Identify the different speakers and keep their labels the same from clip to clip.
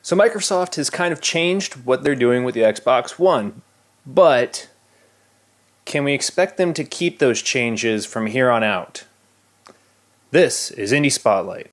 Speaker 1: So Microsoft has kind of changed what they're doing with the Xbox One, but can we expect them to keep those changes from here on out? This is Indie Spotlight.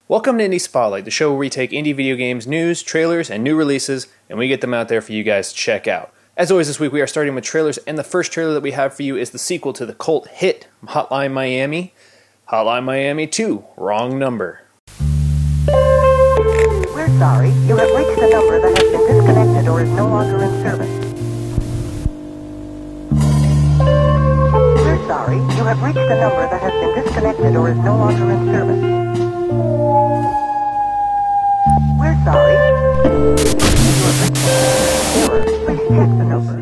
Speaker 1: Welcome to Indie Spotlight, the show where we take indie video games news, trailers, and new releases, and we get them out there for you guys to check out. As always this week, we are starting with trailers, and the first trailer that we have for you is the sequel to the cult hit Hotline Miami, Hotline Miami 2, Wrong Number.
Speaker 2: We're sorry, you have reached a number that has been disconnected or is no longer in service. We're sorry, you have reached a number that has been disconnected or is no longer in service. We're sorry.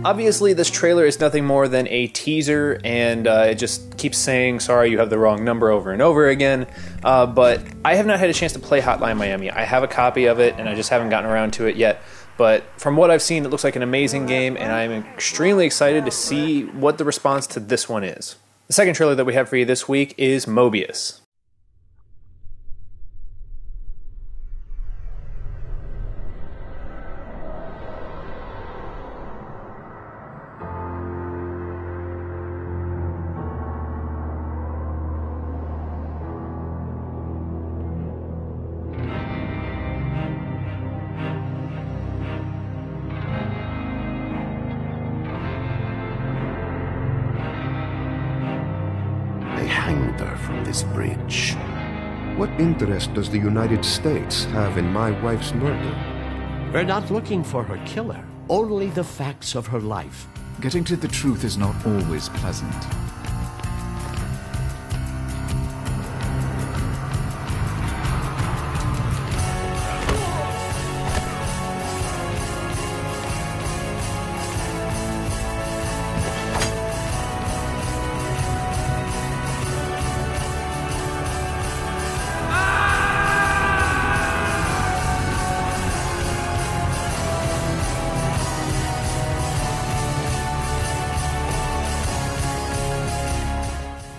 Speaker 1: Obviously, this trailer is nothing more than a teaser, and it just keeps saying, sorry, you have the wrong number over and over again. But I have not had a chance to play Hotline Miami. I have a copy of it, and I just haven't gotten around to it yet. But from what I've seen, it looks like an amazing game, and I'm extremely excited to see what the response to this one is. The second trailer that we have for you this week is Mobius.
Speaker 3: Hanged her from this bridge. What interest does the United States have in my wife's murder?
Speaker 4: We're not looking for her killer, only the facts of her life.
Speaker 5: Getting to the truth is not always pleasant.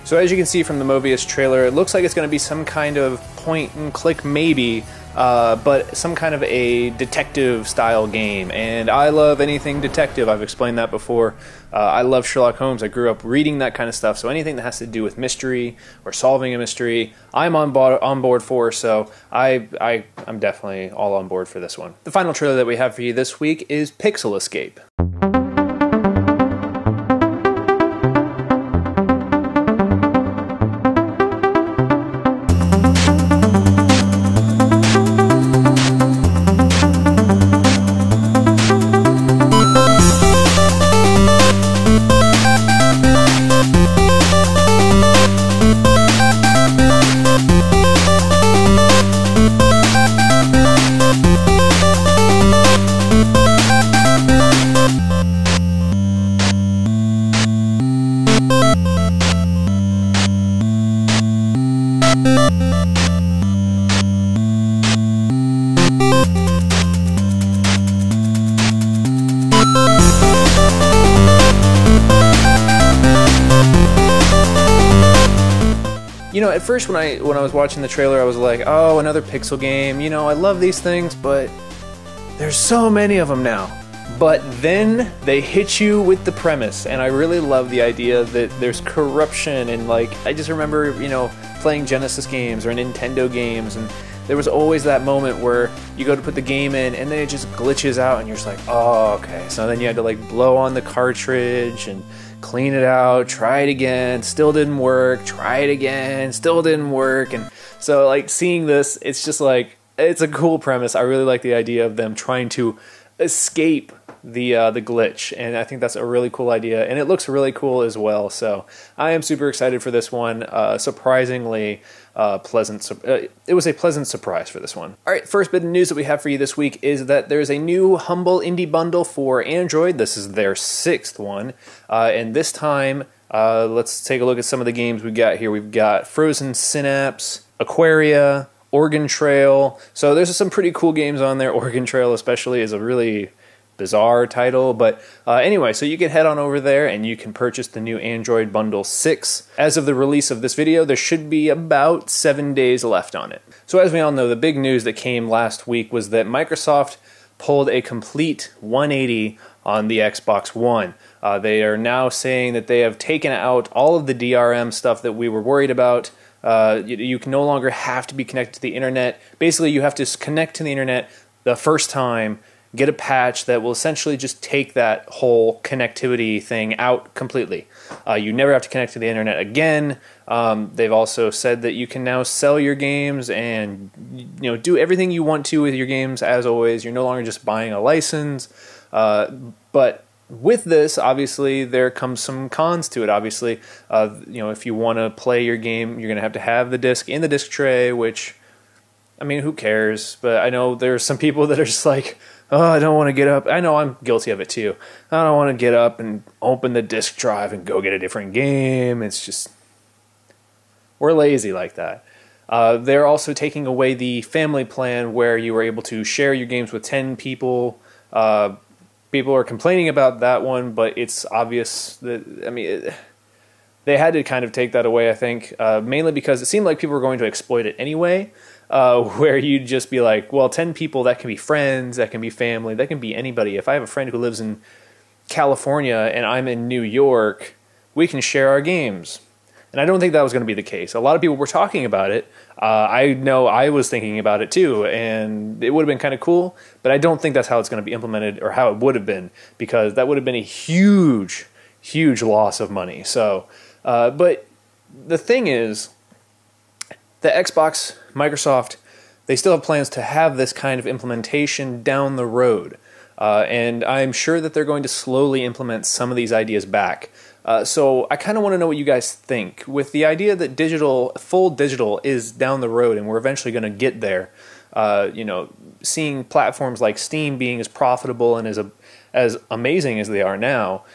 Speaker 1: So as you can see from the Mobius trailer, it looks like it's going to be some kind of point and click maybe, but some kind of a detective style game. And I love anything detective. I've explained that before. I love Sherlock Holmes. I grew up reading that kind of stuff. So anything that has to do with mystery or solving a mystery, I'm on board for. So I'm definitely all on board for this one. The final trailer that we have for you this week is Pixel Escape. You know, at first when I was watching the trailer, I was like, oh, another pixel game. You know, I love these things, but there's so many of them now. But then they hit you with the premise, and I really love the idea that there's corruption, and like, I just remember, you know, playing Genesis games or Nintendo games, and there was always that moment where you go to put the game in, and then it just glitches out, and you're just like, oh, okay. So then you had to like blow on the cartridge and clean it out, try it again, still didn't work, try it again, still didn't work. And so like seeing this, it's just like, it's a cool premise. I really like the idea of them trying to escape the glitch, and I think that's a really cool idea, and it looks really cool as well. So I am super excited for this one. Surprisingly pleasant. It was a pleasant surprise for this one. All right, first bit of news that we have for you this week is that there's a new Humble Indie Bundle for Android. This is their 6th one, and this time let's take a look at some of the games we've got here. We've got Frozen Synapse, Aquaria, Oregon Trail. So there's some pretty cool games on there. Oregon Trail especially is a really bizarre title, but anyway, so you can head on over there and you can purchase the new Android Bundle 6. As of the release of this video, there should be about 7 days left on it. So as we all know, the big news that came last week was that Microsoft pulled a complete 180 on the Xbox One. They are now saying that they have taken out all of the DRM stuff that we were worried about. You can no longer have to be connected to the internet. Basically, you have to connect to the internet the first time, get a patch that will essentially just take that whole connectivity thing out completely. You never have to connect to the internet again. They've also said that you can now sell your games and do everything you want to with your games as always. You're no longer just buying a license. But with this, obviously, there comes some cons to it. Obviously, if you want to play your game, you're going to have the disc in the disc tray, which, I mean, who cares? But I know there's some people that are just like, oh, I don't want to get up. I know I'm guilty of it too. I don't want to get up and open the disk drive and go get a different game. It's just, we're lazy like that. They're also taking away the family plan where you were able to share your games with 10 people. People are complaining about that one, but it's obvious that, I mean, they had to kind of take that away, I think, mainly because it seemed like people were going to exploit it anyway. Where you'd just be like, well, 10 people, that can be friends, that can be family, that can be anybody. If I have a friend who lives in California and I'm in New York, we can share our games. And I don't think that was going to be the case. A lot of people were talking about it. I know I was thinking about it too, and it would have been kind of cool, but I don't think that's how it's going to be implemented or how it would have been, because that would have been a huge, huge loss of money. So, but the thing is, the Xbox, Microsoft, they still have plans to have this kind of implementation down the road. And I'm sure that they're going to slowly implement some of these ideas back. So I kind of want to know what you guys think. With the idea that full digital is down the road and we're eventually going to get there, seeing platforms like Steam being as profitable and as amazing as they are now,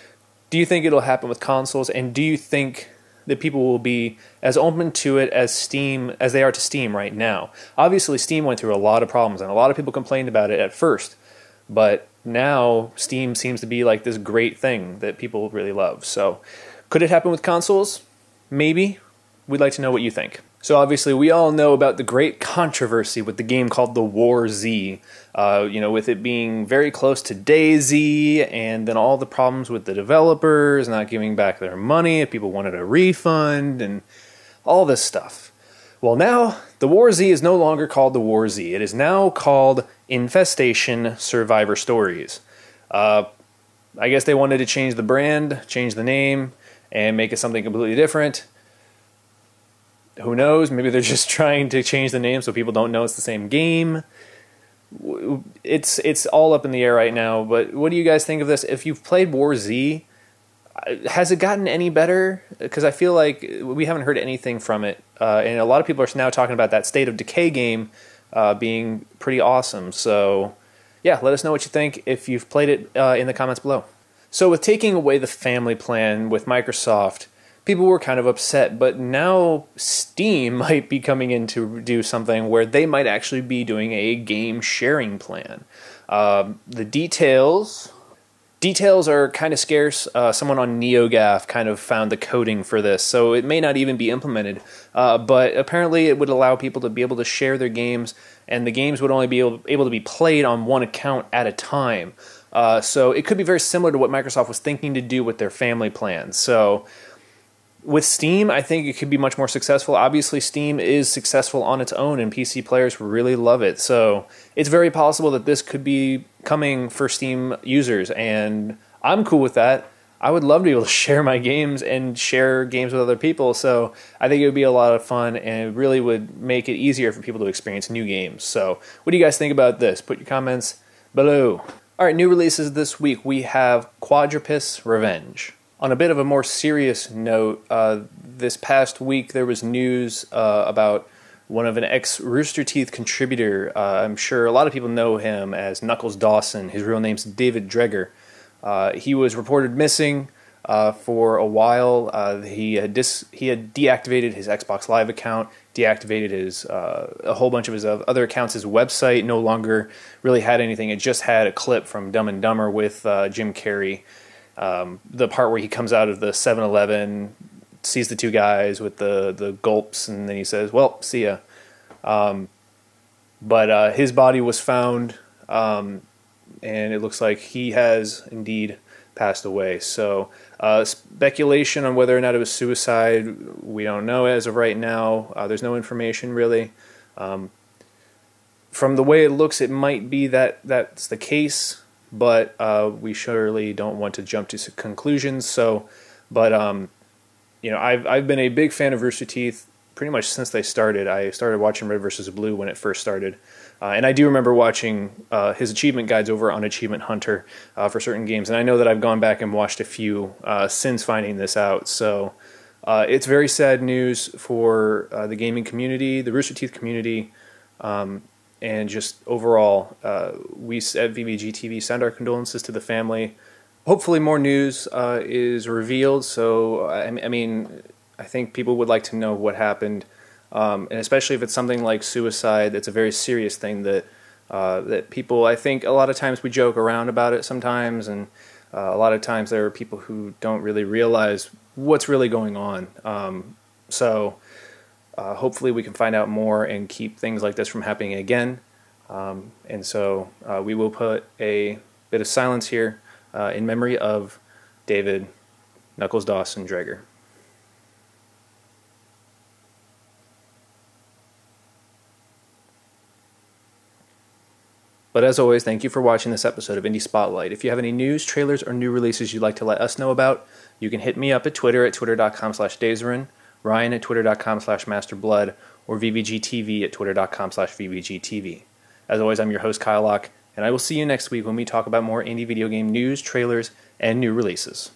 Speaker 1: do you think it'll happen with consoles? And do you think that people will be as open to it as they are to Steam right now? Obviously, Steam went through a lot of problems, and a lot of people complained about it at first. But now Steam seems to be like this great thing that people really love. So, could it happen with consoles? Maybe. We'd like to know what you think. So obviously, we all know about the great controversy with the game called The War Z. With it being very close to DayZ, and then all the problems with the developers not giving back their money if people wanted a refund, and all this stuff. Well, now, The War Z is no longer called The War Z. It is now called Infestation Survivor Stories. I guess they wanted to change the brand, change the name, and make it something completely different. Who knows? Maybe they're just trying to change the name so people don't know it's the same game. It's all up in the air right now, but what do you guys think of this? If you've played War Z, has it gotten any better? Because I feel like we haven't heard anything from it, and a lot of people are now talking about that State of Decay game being pretty awesome. So yeah, let us know what you think if you've played it in the comments below. So with taking away the family plan with Microsoft, people were kind of upset, but now Steam might be coming in to do something where they might actually be doing a game sharing plan. The details are kind of scarce. Someone on NeoGAF kind of found the coding for this, so it may not even be implemented. But apparently it would allow people to be able to share their games, and the games would only be able to be played on one account at a time. So it could be very similar to what Microsoft was thinking to do with their family plans. So with Steam, I think it could be much more successful. Obviously, Steam is successful on its own, and PC players really love it. So it's very possible that this could be coming for Steam users, and I'm cool with that. I would love to be able to share my games and share games with other people, so I think it would be a lot of fun, and it really would make it easier for people to experience new games. So what do you guys think about this? Put your comments below. All right, new releases this week. We have Quadrupus Revenge. On a bit of a more serious note, this past week there was news about one of an ex-Rooster Teeth contributor. I'm sure a lot of people know him as Knuckles Dawson. His real name's David Dreger. He was reported missing for a while. He had deactivated his Xbox Live account, deactivated his a whole bunch of his other accounts. His website no longer really had anything. It just had a clip from Dumb and Dumber with Jim Carrey. The part where he comes out of the 7-Eleven, sees the two guys with the gulps, and then he says, "Well, see ya." But his body was found, and it looks like he has indeed passed away. So speculation on whether or not it was suicide, we don't know as of right now. There's no information really. From the way it looks, it might be that that's the case, but we surely don't want to jump to conclusions. So, but I've been a big fan of Rooster Teeth pretty much since they started. I started watching Red vs. Blue when it first started. And I do remember watching his achievement guides over on Achievement Hunter for certain games. And I know that I've gone back and watched a few since finding this out. So it's very sad news for the gaming community, the Rooster Teeth community, and just overall. We at VBG TV send our condolences to the family. Hopefully more news is revealed. So, I mean, I think people would like to know what happened. And especially if it's something like suicide, that's a very serious thing that that people, I think a lot of times we joke around about it sometimes, and a lot of times there are people who don't really realize what's really going on. So hopefully we can find out more and keep things like this from happening again. And so we will put a bit of silence here in memory of David Knuckles Dawson Dreger. But as always, thank you for watching this episode of Indie Spotlight. If you have any news, trailers, or new releases you'd like to let us know about, you can hit me up at Twitter at twitter.com/Dazerin, Ryan at twitter.com/MasterBlood, or VBGTV at twitter.com/VBGTV. As always, I'm your host, Kyle Locke, and I will see you next week when we talk about more indie video game news, trailers, and new releases.